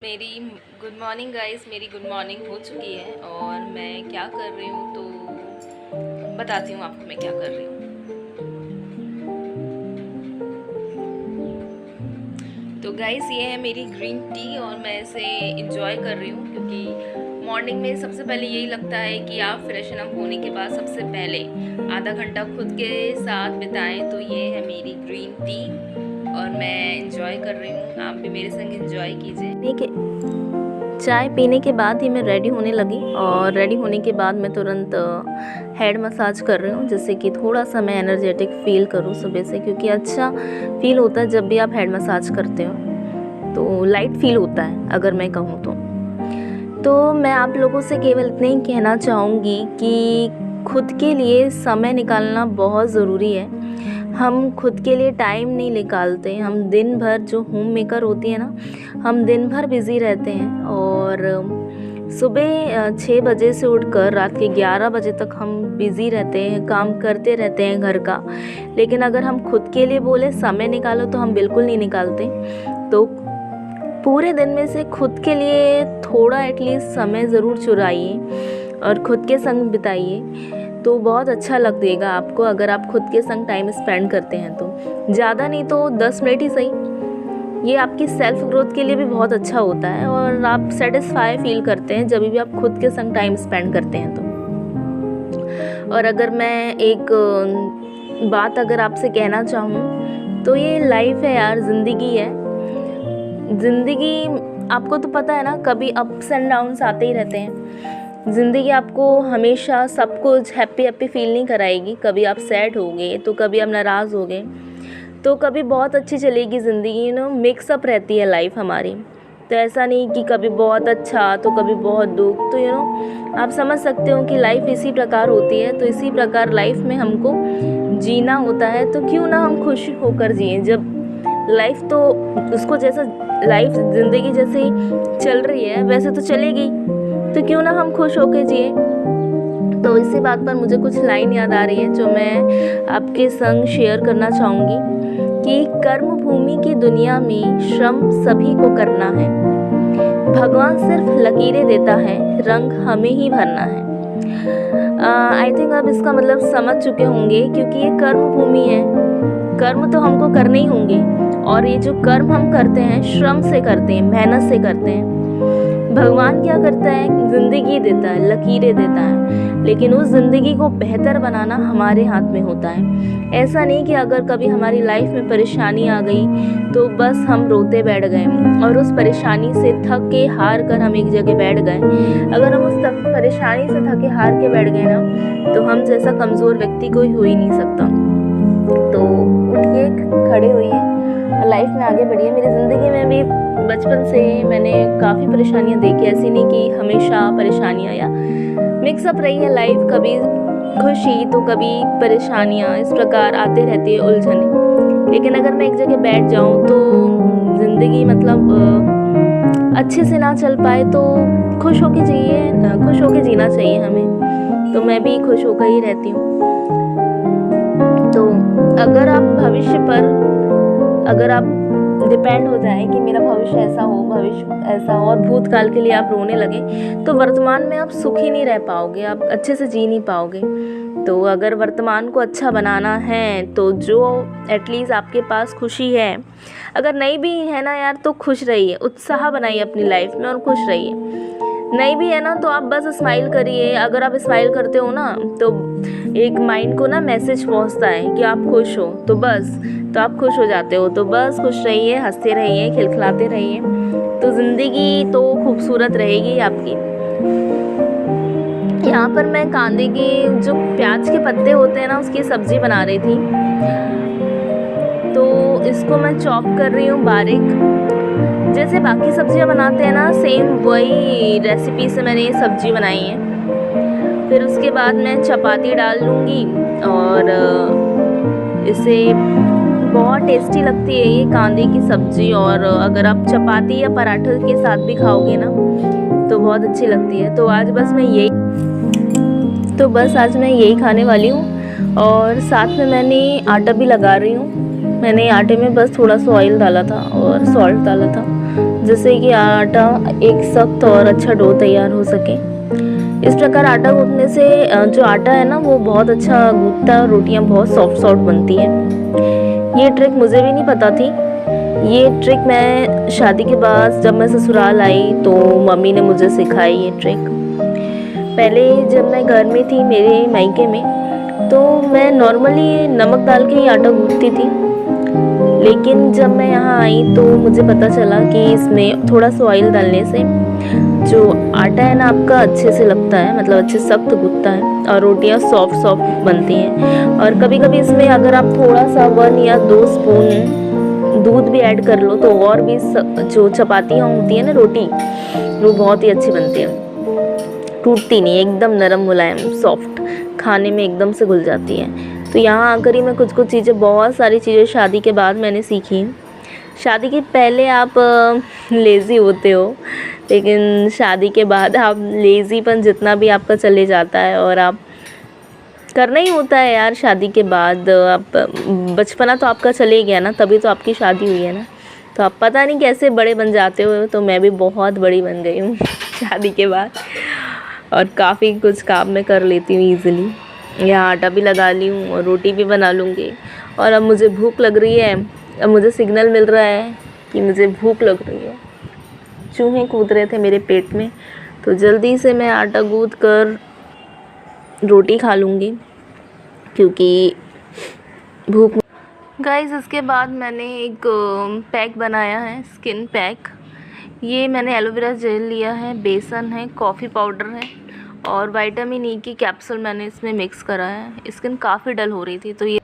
मेरी good morning guys, मेरी good morning हो चुकी है और मैं क्या कर रही हूँ तो बताती हूँ आपको मैं क्या कर रही हूँ। तो गाइस ये है मेरी ग्रीन टी और मैं इसे इंजॉय कर रही हूँ क्योंकि मॉर्निंग में सबसे पहले यही लगता है कि आप फ्रेशन अप होने के बाद सबसे पहले आधा घंटा खुद के साथ बिताएं। तो ये है मेरी ग्रीन टी और मैं इंजॉय कर रही हूँ, आप भी मेरे संग इंजॉय कीजिए। ठीक है, चाय पीने के बाद ही मैं रेडी होने लगी और रेडी होने के बाद मैं तुरंत हेड मसाज कर रही हूँ जिससे कि थोड़ा सा मैं एनर्जेटिक फ़ील करूँ सुबह से, क्योंकि अच्छा फ़ील होता है जब भी आप हेड मसाज करते हो, तो लाइट फील होता है अगर मैं कहूँ तो मैं आप लोगों से केवल इतना ही कहना चाहूँगी कि खुद के लिए समय निकालना बहुत ज़रूरी है। हम खुद के लिए टाइम नहीं निकालते, हम दिन भर जो होम मेकर होती है ना, हम दिन भर बिज़ी रहते हैं और सुबह 6 बजे से उठकर रात के 11 बजे तक हम बिज़ी रहते हैं, काम करते रहते हैं घर का। लेकिन अगर हम खुद के लिए बोले समय निकालो तो हम बिल्कुल नहीं निकालते। तो पूरे दिन में से खुद के लिए थोड़ा एटलीस्ट समय ज़रूर चुराइए और खुद के संग बिताइए, तो बहुत अच्छा लगेगा आपको। अगर आप खुद के संग टाइम स्पेंड करते हैं तो ज़्यादा नहीं तो 10 मिनट ही सही, ये आपकी सेल्फ ग्रोथ के लिए भी बहुत अच्छा होता है और आप सेटिस्फाई फील करते हैं जब भी आप खुद के संग टाइम स्पेंड करते हैं तो। और अगर मैं एक बात अगर आपसे कहना चाहूँ तो ये लाइफ है यार, ज़िंदगी है। ज़िंदगी आपको तो पता है ना, कभी अप्स एंड डाउन्स आते ही रहते हैं। ज़िंदगी आपको हमेशा सब कुछ हैप्पी हैप्पी फील नहीं कराएगी। कभी आप सैड होगे तो कभी आप नाराज़ होगे, तो कभी बहुत अच्छी चलेगी ज़िंदगी। मिक्सअप रहती है लाइफ हमारी। तो ऐसा नहीं कि कभी बहुत अच्छा तो कभी बहुत दुख। तो आप समझ सकते हो कि लाइफ इसी प्रकार होती है। तो इसी प्रकार लाइफ में हमको जीना होता है, तो क्यों ना हम खुश होकर जिएं। जब लाइफ तो उसको जैसा लाइफ ज़िंदगी जैसे ही चल रही है वैसे तो चलेगी, तो क्यों ना हम खुश होकर जिए। तो इसी बात पर मुझे कुछ लाइन याद आ रही है जो मैं आपके संग शेयर करना चाहूँगी कि कर्म भूमि की दुनिया में श्रम सभी को करना है, भगवान सिर्फ लकीरें देता है, रंग हमें ही भरना है। आई थिंक आप इसका मतलब समझ चुके होंगे, क्योंकि ये कर्म भूमि है, कर्म तो हमको करने ही होंगे और ये जो कर्म हम करते हैं श्रम से करते हैं, मेहनत से करते हैं। भगवान क्या करता है, ज़िंदगी देता है, लकीरें देता है, लेकिन उस ज़िंदगी को बेहतर बनाना हमारे हाथ में होता है। ऐसा नहीं कि अगर कभी हमारी लाइफ में परेशानी आ गई तो बस हम रोते बैठ गए और उस परेशानी से थक के हार कर हम एक जगह बैठ गए। अगर हम उस परेशानी से थके हार के बैठ गए ना, तो हम जैसा कमज़ोर व्यक्ति कोई हो ही नहीं सकता। तो उठिए, खड़े होइए और लाइफ में आगे बढ़िए। मेरी ज़िंदगी में भी बचपन से मैंने काफ़ी परेशानियाँ देखी, ऐसी नहीं कि हमेशा परेशानियाँ, या मिक्सअप रही है लाइफ, कभी खुशी तो कभी परेशानियाँ, इस प्रकार आते रहती है उलझने। लेकिन अगर मैं एक जगह बैठ जाऊँ तो ज़िंदगी मतलब अच्छे से ना चल पाए, तो खुश होके जीना चाहिए हमें। तो मैं भी खुश होकर ही रहती हूँ। तो अगर आप भविष्य पर अगर आप डिपेंड हो जाए कि मेरा भविष्य ऐसा हो, भविष्य ऐसा हो, और भूतकाल के लिए आप रोने लगे, तो वर्तमान में आप सुखी नहीं रह पाओगे, आप अच्छे से जी नहीं पाओगे। तो अगर वर्तमान को अच्छा बनाना है तो जो एटलीस्ट आपके पास खुशी है, अगर नहीं भी है ना यार, तो खुश रहिए, उत्साह बनाइए अपनी लाइफ में और खुश रहिए। नहीं भी है ना तो आप बस स्माइल करिए। अगर आप स्माइल करते हो ना तो एक माइंड को ना मैसेज पहुंचता है कि आप खुश हो, तो बस तो आप खुश हो जाते हो। तो बस खुश रहिए, हंसते रहिए, खिलखिलाते रहिए, तो ज़िंदगी तो खूबसूरत रहेगी आपकी। यहाँ पर मैं कांदे के जो प्याज के पत्ते होते हैं ना, उसकी सब्ज़ी बना रही थी। तो इसको मैं चॉप कर रही हूँ बारीक, जैसे बाकी सब्जियां बनाते हैं ना, सेम वही रेसिपी से मैंने ये सब्ज़ी बनाई है। फिर उसके बाद मैं चपाती डाल लूँगी और इसे बहुत टेस्टी लगती है ये कांदे की सब्ज़ी। और अगर आप चपाती या पराठे के साथ भी खाओगे ना तो बहुत अच्छी लगती है। तो आज बस मैं यही खाने वाली हूँ और साथ में मैंने आटा भी लगा रही हूँ। मैंने आटे में बस थोड़ा सा ऑयल डाला था और सॉल्ट डाला था, जिससे कि आटा एक सख्त और अच्छा डो तैयार हो सके। इस प्रकार आटा गूंथने से जो आटा है ना वो बहुत अच्छा गूंथता है और रोटियां बहुत सॉफ्ट सॉफ्ट बनती हैं। ये ट्रिक मुझे भी नहीं पता थी। ये ट्रिक मैं शादी के बाद जब मैं ससुराल आई तो मम्मी ने मुझे सिखाई ये ट्रिक। पहले जब मैं घर में थी मेरे मायके में, तो मैं नॉर्मली नमक डाल के ही आटा गूंथती थी। लेकिन जब मैं यहाँ आई तो मुझे पता चला कि इसमें थोड़ा सा ऑयल डालने से जो आटा है ना आपका अच्छे से लगता है, मतलब अच्छे सख्त गूंथता है और रोटियां सॉफ्ट सॉफ्ट बनती हैं। और कभी कभी इसमें अगर आप थोड़ा सा 1 या 2 स्पून दूध भी ऐड कर लो तो और भी जो चपातियाँ होती है ना रोटी, वो बहुत ही अच्छी बनती है, टूटती नहीं, एकदम नरम मुलायम सॉफ्ट, खाने में एकदम से घुल जाती है। तो यहाँ आकर ही मैं कुछ कुछ चीज़ें, बहुत सारी चीज़ें शादी के बाद मैंने सीखी। शादी के पहले आप लेज़ी होते हो, लेकिन शादी के बाद आप लेज़ीपन जितना भी आपका चले जाता है और आप करना ही होता है यार। शादी के बाद आप, बचपना तो आपका चले गया ना, तभी तो आपकी शादी हुई है ना, तो आप पता नहीं कैसे बड़े बन जाते हो। तो मैं भी बहुत बड़ी बन गई हूँ शादी के बाद, और काफ़ी कुछ काम मैं कर लेती हूँ ईज़िली। यहाँ आटा भी लगा ली हूँ और रोटी भी बना लूँगी। और अब मुझे भूख लग रही है, अब मुझे सिग्नल मिल रहा है कि मुझे भूख लग रही है। चूहे कूद रहे थे मेरे पेट में, तो जल्दी से मैं आटा गूंथ कर रोटी खा लूँगी क्योंकि भूख। गाइस, इसके बाद मैंने एक पैक बनाया है, स्किन पैक। ये मैंने एलोवेरा जेल लिया है, बेसन है, कॉफ़ी पाउडर है और विटामिन ई की कैप्सूल मैंने इसमें मिक्स करा है। स्किन काफ़ी डल हो रही थी तो ये